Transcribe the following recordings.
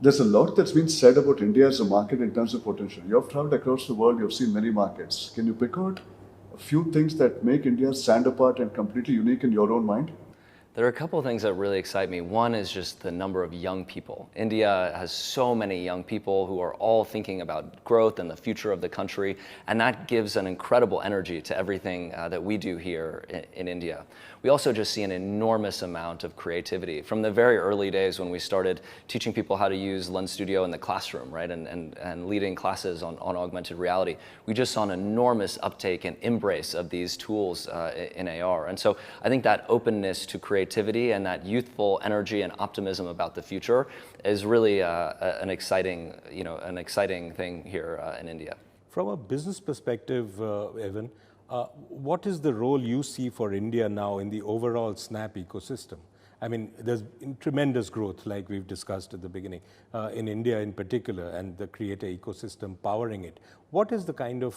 There's a lot that's been said about India as a market in terms of potential. You have traveled across the world, you've seen many markets. Can you pick out a few things that make India stand apart and completely unique in your own mind? There are a couple of things that really excite me. One is just the number of young people. India has so many young people who are all thinking about growth and the future of the country, and that gives an incredible energy to everything that we do here in India. We also just see an enormous amount of creativity. From the very early days when we started teaching people how to use Lens Studio in the classroom, right, and leading classes on augmented reality, we just saw an enormous uptake and embrace of these tools in AR. And so I think that openness to creativity and that youthful energy and optimism about the future is really an exciting thing here in India. From a business perspective, Evan, what is the role you see for India now in the overall Snap ecosystem? I mean, there's tremendous growth, like we've discussed at the beginning, in India in particular, and the creator ecosystem powering it. What is the kind of,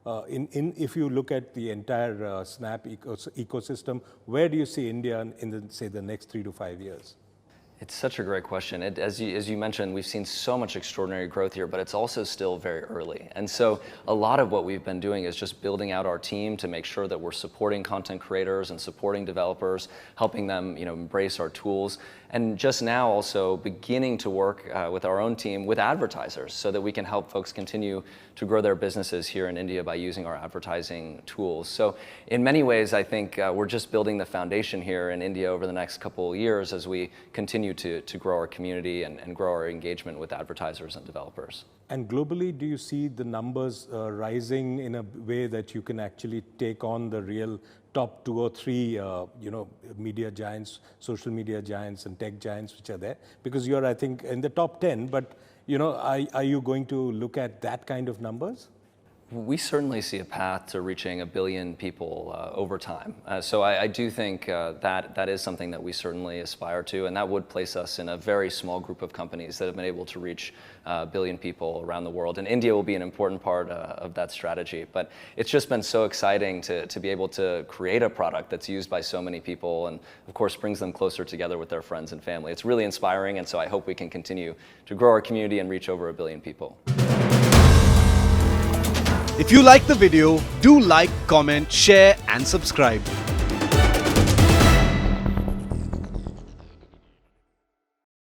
if you look at the entire Snap ecosystem, where do you see India in, say, the next 3 to 5 years? It's such a great question. As you mentioned, we've seen so much extraordinary growth here, but it's also still very early. And so a lot of what we've been doing is just building out our team to make sure that we're supporting content creators and supporting developers, helping them embrace our tools. And just now also beginning to work with our own team with advertisers so that we can help folks continue to grow their businesses here in India by using our advertising tools. So in many ways, I think we're just building the foundation here in India over the next couple of years as we continue to grow our community and grow our engagement with advertisers and developers. And globally, do you see the numbers rising in a way that you can actually take on the real top 2 or 3, media giants, social media giants and tech giants which are there? Because you're, I think, in the top 10, but are you going to look at that kind of numbers? We certainly see a path to reaching 1 billion people over time. So I do think that is something that we certainly aspire to, and that would place us in a very small group of companies that have been able to reach 1 billion people around the world. And India will be an important part of that strategy. But it's just been so exciting to be able to create a product that's used by so many people and, of course, brings them closer together with their friends and family. It's really inspiring, and so I hope we can continue to grow our community and reach over 1 billion people. If you like the video, do like, comment, share and subscribe.